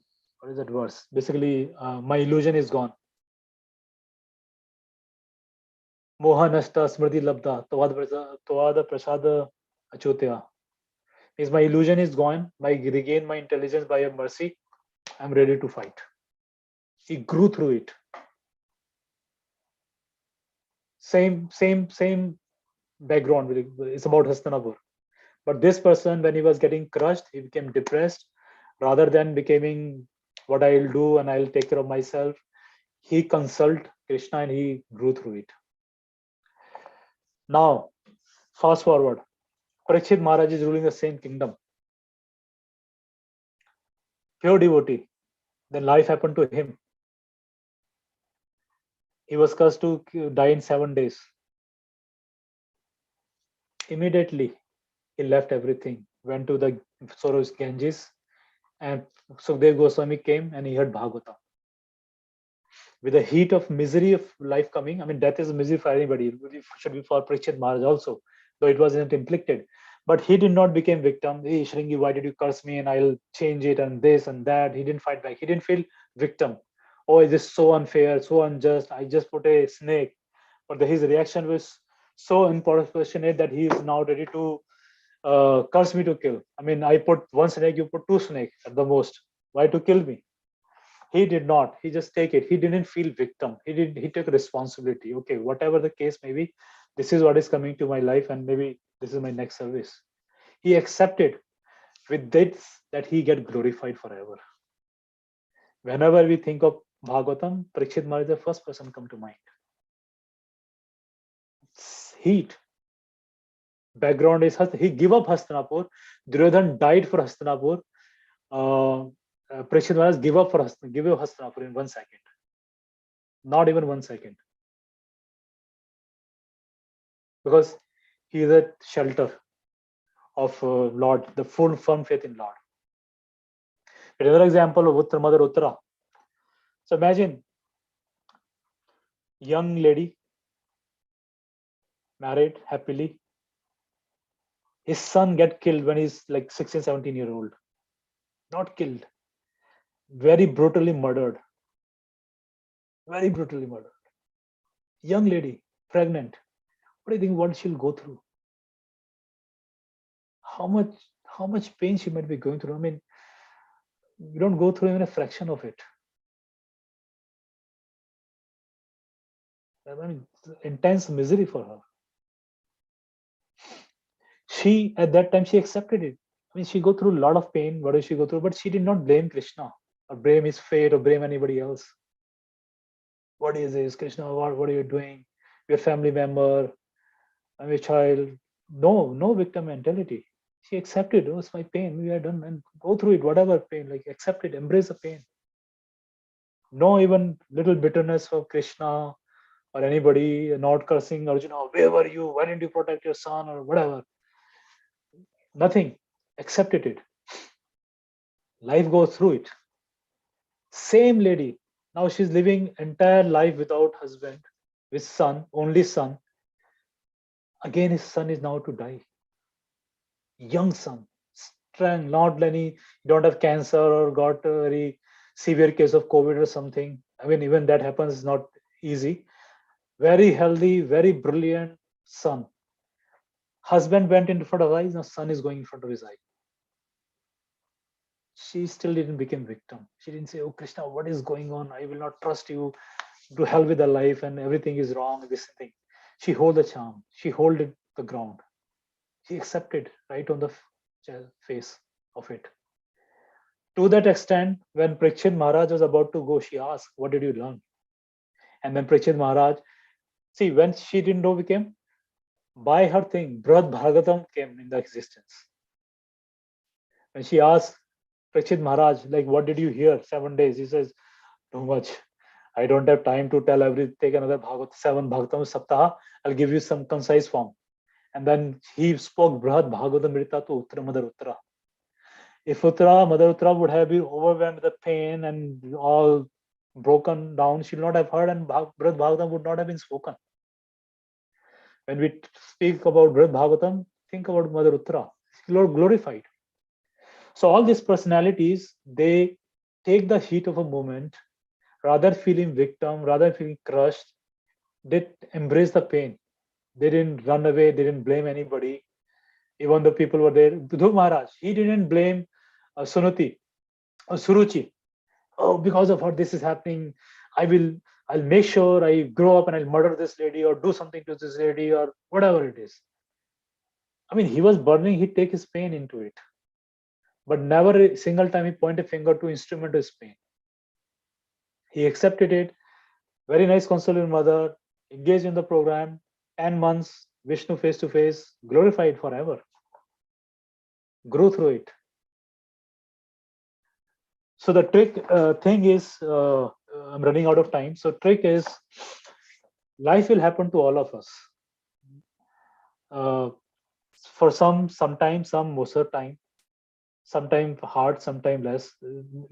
is that verse? Basically, my illusion is gone. Moha nashta smriti labda tawada prasada achutya. Means my illusion is gone. I regain my intelligence by your mercy. I'm ready to fight. He grew through it. Same background. It's about Hastinapur. But this person, when he was getting crushed, he became depressed. Rather than becoming what I'll do and I'll take care of myself, he consulted Krishna and he grew through it. Now, fast forward. Parikshit Maharaj is ruling the same kingdom. Pure devotee. Then life happened to him. He was cursed to die in 7 days. Immediately, he left everything, went to the Soros Ganges, and Sukhdev Goswami came and he heard Bhagavatam. With the heat of misery of life coming, I mean, death is a misery for anybody. It should be for Parikshit Maharaj also, though it wasn't inflicted. But he did not become victim. Hey, Shringi, why did you curse me? And I'll change it and this and that. He didn't fight back. He didn't feel victim. Oh, is this so unfair, so unjust? I just put a snake. But his reaction was so unproportionate that he is now ready to curse me to kill. I mean, I put one snake, you put two snakes at the most. Why to kill me? He did not. He just take it. He didn't feel victim. He took responsibility. Okay, whatever the case may be, this is what is coming to my life, and maybe this is my next service. He accepted with this that he get glorified forever. Whenever we think of Bhagavatam, Parikshit Maharaj is the first person come to mind. It's heat. Background is he gave up Hastinapur. Duryodhan died for Hastinapur. Parikshit Maharaj give up Hastinapur in 1 second. Not even 1 second. Because he is a shelter of Lord, the full firm faith in Lord. Another example of Mother Uttara. So imagine young lady, married happily. His son get killed when he's like 16, 17-year-old. Not killed. Very brutally murdered. Very brutally murdered. Young lady, pregnant. What do you think what she'll go through? How much pain she might be going through? I mean, we don't go through even a fraction of it. I mean, intense misery for her. She, at that time, she accepted it. I mean, she go through a lot of pain. What does she go through? But she did not blame Krishna or blame his fate or blame anybody else. What is this, Krishna? What are you doing? Your family member, I'm a child. No victim mentality. She accepted, oh, it's my pain. We are done and go through it, whatever pain, like accept it, embrace the pain. No even little bitterness for Krishna or anybody, not cursing Arjuna, where were you? Why didn't you protect your son or whatever? Nothing. Accepted it. Life goes through it. Same lady. Now she's living entire life without husband, with son, only son. Again, his son is now to die. Young son, strong, not any, don't have cancer or got a very severe case of COVID or something. I mean, even that happens is not easy. Very healthy, very brilliant son. Husband went in front of his eyes, now son is going in front of his eye. She still didn't become victim. She didn't say, oh Krishna, what is going on? I will not trust you. To hell with the life and everything is wrong, this thing. She hold the charm. She hold it the ground. She accepted right on the face of it. To that extent, when Parikshit Maharaj was about to go, she asked, what did you learn? And then Parikshit Maharaj, see, when she didn't know became, by her thing, Brihad Bhagavatam came in the existence. When she asked Parikshit Maharaj, like, what did you hear 7 days? He says, too much. I don't have time to tell take another Bhagavat, 7 Bhagavatam Saptaha. I'll give you some concise form. And then he spoke Brihad Bhagavatam Rita to Uttara Mother Uttara. If Mother Uttara would have been overwhelmed with the pain and all broken down, she would not have heard and Brihad Bhagavatam would not have been spoken. When we speak about Brihad Bhagavatam, think about Mother Uttara. Lord glorified. So all these personalities, they take the heat of a moment, rather feeling victim, rather feeling crushed, they embrace the pain. They didn't run away, they didn't blame anybody. Even the people were there. Dhruv Maharaj, he didn't blame Sunuti or Suruchi. Oh, because of what this is happening, I'll make sure I grow up and I'll murder this lady or do something to this lady or whatever it is. I mean, he was burning, he'd take his pain into it. But never a single time he pointed a finger to instrument his pain. He accepted it. Very nice consoling mother, engaged in the program, 10 months, Vishnu face to face, glorified forever. Grew through it. So the trick thing is, I'm running out of time. So trick is, life will happen to all of us. For sometimes, some most of the time, sometimes hard, sometimes less.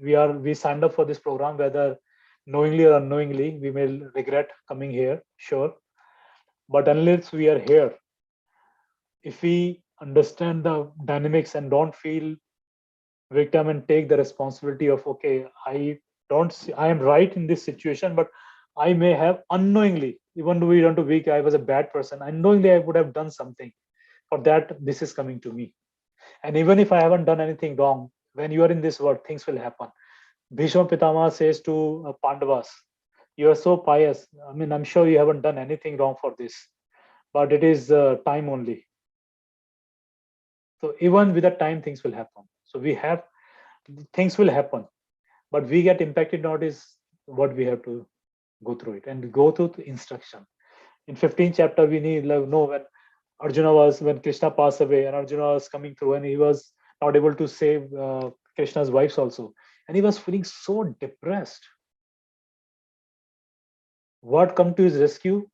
We signed up for this program, whether knowingly or unknowingly. We may regret coming here, sure. But unless we are here, if we understand the dynamics and don't feel victim and take the responsibility of, okay, I am right in this situation, but I may have unknowingly, even though we don't do weak, I was a bad person, unknowingly I would have done something. For that, this is coming to me. And even if I haven't done anything wrong, when you are in this world, things will happen. Bhishma Pitama says to Pandavas, you are so pious. I mean, I'm sure you haven't done anything wrong for this, but it is time only. So even with the time, things will happen. So things will happen, but we get impacted not is what we have to go through it and go through the instruction. In 15th chapter, we need know when Krishna passed away and Arjuna was coming through and he was not able to save Krishna's wives also. And he was feeling so depressed. What come to his rescue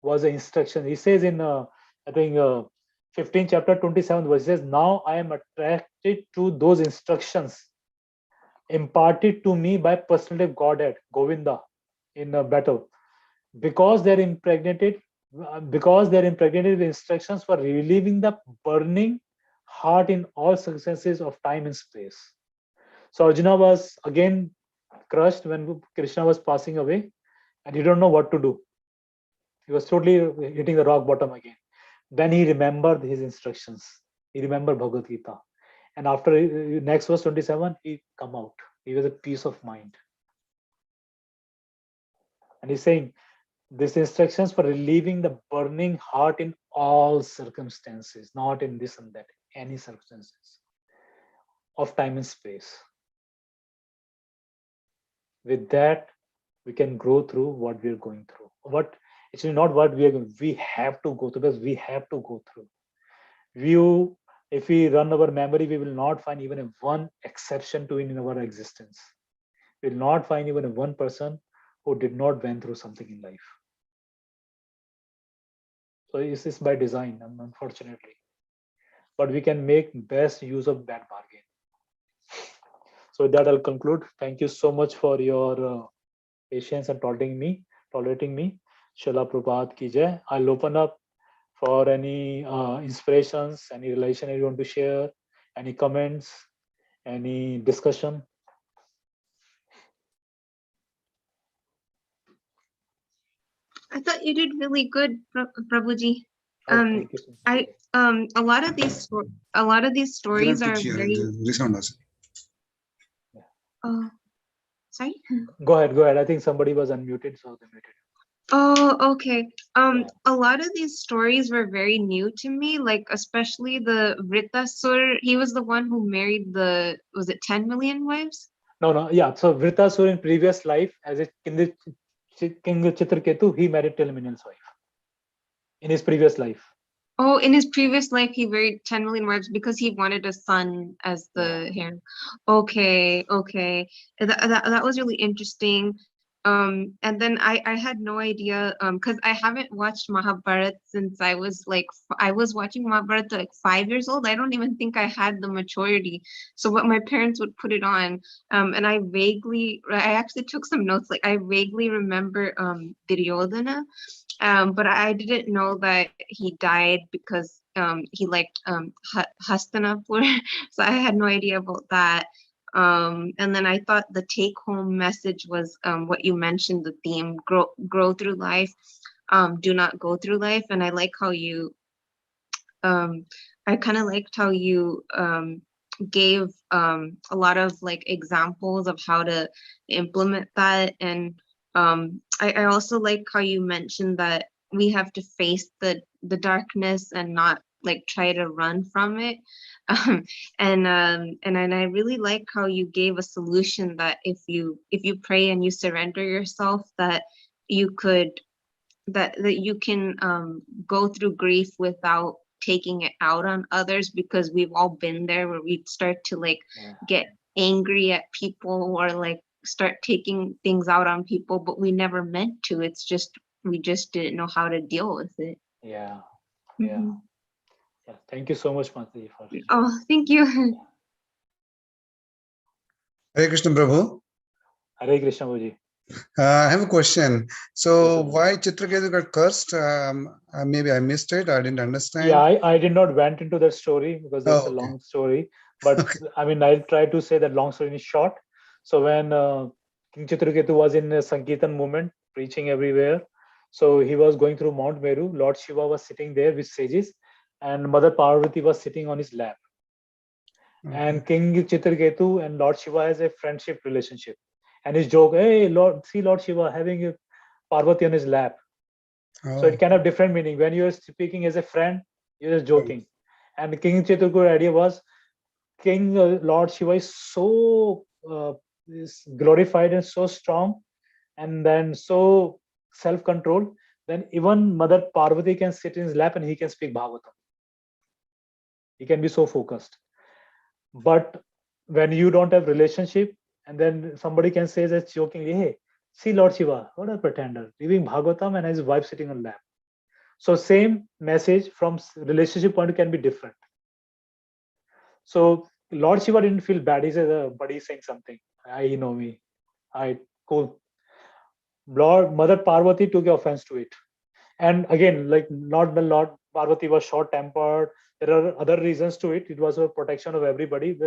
was an instruction. He says in, I think, 15 chapter 27 verse, he says, now I am attracted to those instructions imparted to me by personality of Godhead, Govinda, in a battle. Because they're impregnated with instructions for relieving the burning heart in all circumstances of time and space. So Arjuna was again crushed when Krishna was passing away, and he don't know what to do. He was totally hitting the rock bottom again. Then he remembered his instructions. He remembered Bhagavad Gita. And after next verse 27, he come out. He was a peace of mind. And he's saying, these instructions for relieving the burning heart in all circumstances, not in this and that, any circumstances of time and space. With that, we can grow through what we are going through. Actually not what we are going, we have to go through, because we have to go through. If we run our memory, we will not find even one exception to it in our existence. will not find even one person who did not went through something in life. So this is by design, unfortunately. But we can make best use of that bargain. So with that, I'll conclude. Thank you so much for your patience and tolerating me. Srila Prabhupada ki jai. I'll open up for any inspirations, any relation you want to share, any comments, any discussion. I thought you did really good, Prabhuji. Oh, thank you so much. A lot of these stories are very. Oh, sorry. Go ahead. I think somebody was unmuted, so they muted. Oh, okay. A lot of these stories were very new to me, like especially the Vritasur. He was the one who married was it 10 million wives? No. Yeah. So Vritasur in previous life, as a King Chitraketu, he married 10 million's wife in his previous life. Oh, in his previous life, he married 10 million wives because he wanted a son as the heir. Okay. That was really interesting. And then I had no idea, because I haven't watched Mahabharata since I was watching Mahabharata like 5 years old. I don't even think I had the maturity. So what my parents would put it on, and I actually took some notes. Like I vaguely remember Duryodhana. But I didn't know that he died because he liked Hastinapur, so I had no idea about that. And then I thought the take-home message was what you mentioned, the theme: grow through life, do not go through life. And I like how you, I kind of liked how you gave a lot of like examples of how to implement that. And I also like how you mentioned that we have to face the darkness and not like try to run from it. And I really like how you gave a solution that if you pray and you surrender yourself, that you could that you can go through grief without taking it out on others, because we've all been there where we start to like get angry at people or like start taking things out on people, but we never meant to. It's just we just didn't know how to deal with it. Yeah. Thank you so much, Mati. Oh, thank you. Hare Krishna Prabhu. Hare Krishna Bhuji. I have a question. So why Chitraketu got cursed? Maybe I missed it. I didn't understand. Yeah, I did not went into that story because it's a long story. But I mean, I'll try to say that long story in short. So when King Chitraketu was in a Sankirtan movement, preaching everywhere, so he was going through Mount Meru. Lord Shiva was sitting there with sages, and Mother Parvati was sitting on his lap. And King Chitraketu and Lord Shiva has a friendship relationship. And his joke, hey, Lord Shiva having a Parvati on his lap. So it can have different meaning. When you're speaking as a friend, you're just joking. And King Chitraketu's idea was, King Lord Shiva is so is glorified and so strong, and then so self-controlled, then even Mother Parvati can sit in his lap and he can speak Bhagavatam. He can be so focused. But when you don't have relationship, and then somebody can say that jokingly, hey, see Lord Shiva, what a pretender, reading Bhagavatam and his wife sitting on lap. So same message from relationship point can be different. So Lord Shiva didn't feel bad. He said, but he's saying something. You know me. Cool. Mother Parvati took offense to it. And again, like not the Lord Parvati was short-tempered. There are other reasons to it. It was a protection of everybody.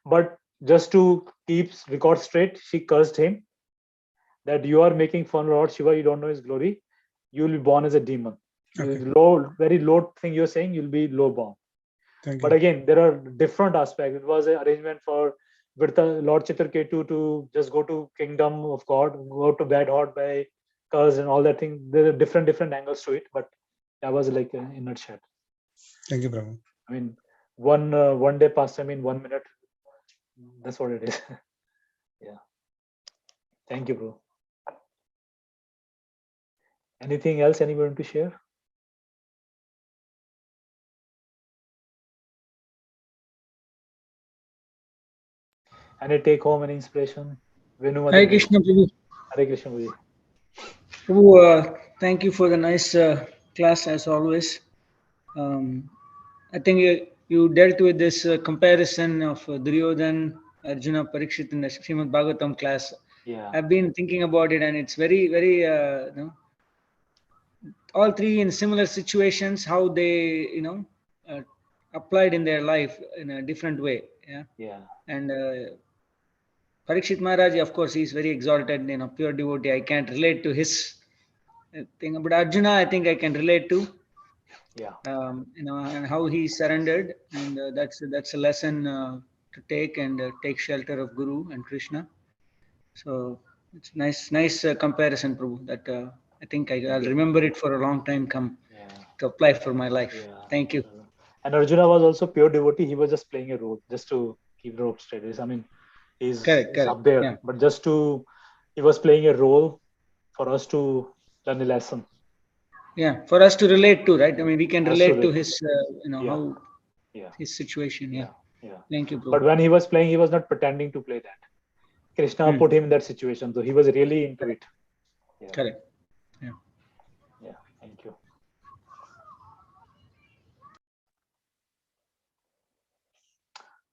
But just to keep record straight, she cursed him that you are making fun of Lord Shiva. You don't know his glory. You will be born as a demon. Very low thing you're saying. You'll be low born. But again, there are different aspects. It was an arrangement for Lord Chitraketu to just go to kingdom of God, go to bed hot by curse and all that thing. There are different angles to it, but that was like in a nutshell. Thank you, Prabhu. I mean, one day pastime in 1 minute. That's what it is. Yeah. Thank you, bro. Anything else anyone to share? Any take home, any inspiration? Venu Hare Mataji. Krishna, Prabhu. Hare Krishna Prabhuji. Prabhu, thank you for the nice class as always. I think you dealt with this comparison of Duryodhan, Arjuna, Parikshit in the Srimad Bhagavatam class. Yeah. I've been thinking about it, and it's very, very, all three in similar situations, how they, applied in their life in a different way. Yeah. Yeah. And Parikshit Maharaj, of course, he's very exalted, pure devotee. I can't relate to his thing, but Arjuna, I think I can relate to. Yeah. And how he surrendered, and that's a lesson to take and take shelter of Guru and Krishna. So it's nice comparison, Prabhu. That I think I'll remember it for a long time come to apply for my life. Yeah. Thank you. And Arjuna was also pure devotee. He was just playing a role, just to keep the rope straight. I mean, he's up there, yeah. but he was playing a role for us to learn a lesson. Yeah, for us to relate to, right? I mean, we can relate to his, how his situation. Yeah. Thank you, Prabhu. But when he was playing, he was not pretending to play that. Krishna put him in that situation, so he was really into it. Yeah. Correct. Yeah. Yeah. Thank you.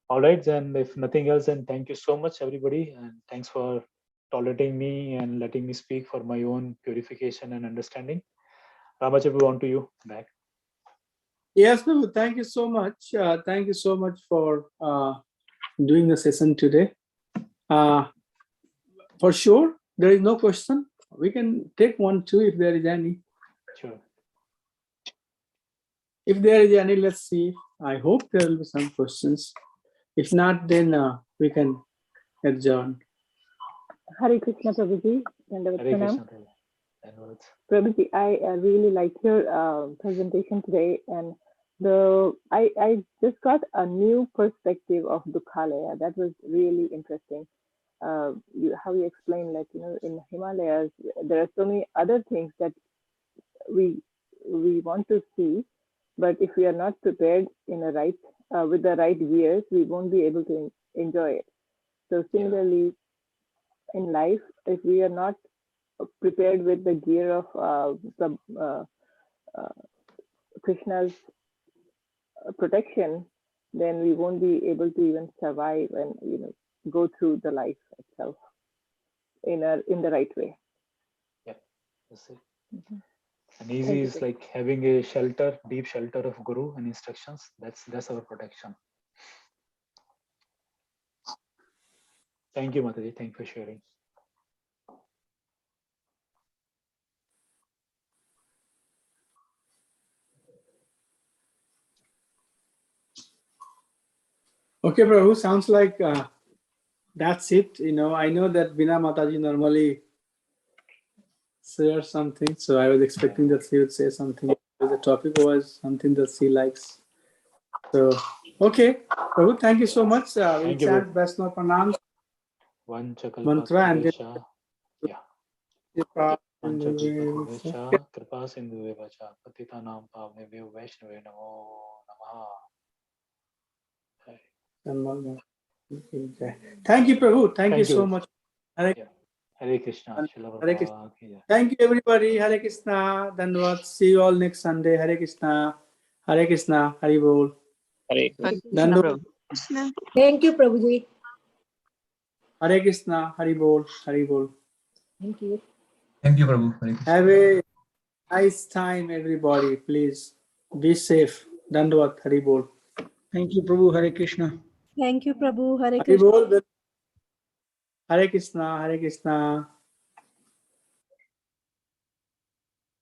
All right, then if nothing else, then thank you so much, everybody, and thanks for tolerating me and letting me speak for my own purification and understanding. Ramachandra, on to you back. Yes, Prabhu, thank you so much. Thank you so much for doing the session today. For sure, there is no question. We can take one, two, if there is any. Sure. If there is any, let's see. I hope there will be some questions. If not, then we can adjourn. Hare Krishna, Prabhuji. Hare Krishna. Prabhuji, I really liked your presentation today, and I just got a new perspective of Dukhalaya. That was really interesting. How you explain, like, in Himalayas, there are so many other things that we want to see, but if we are not prepared in a right with the right gears, we won't be able to enjoy it. So similarly, in life, if we are not prepared with the gear of Krishna's protection, then we won't be able to even survive and go through the life itself in the right way. Yeah, that's it. And easy is like having a shelter, deep shelter of Guru and instructions. That's our protection. Thank you, Mataji. Thank you for sharing. Okay, Prabhu, sounds like that's it. I know that Bina Mataji normally shares something, so I was expecting that she would say something. The topic was something that she likes. So, okay, Prabhu, thank you so much. We'll chant Vaishnava Pranam mantra and then Kripa Sindhu Vacha Patita Nam Pavnebhyo Vaishnave Namo Namaha. Thank you, Prabhu. Thank you so much. Hare Krishna. Hare Krishna. Thank you, everybody. Hare Krishna. Dhanavad. See you all next Sunday. Hare Krishna. Hare Krishna. Hari Bol. Hare Krishna. Thank you, Prabhuji. Hare Krishna. Hari Bol. Hari Bol. Thank you. Thank you, Prabhu. Have a nice time, everybody. Please be safe. Dhanavad. Hari Bol. Thank you, Prabhu. Hare Krishna. Thank you, Prabhu. Hare Hari Krishna. Bol. Hare Krishna. Hare Krishna.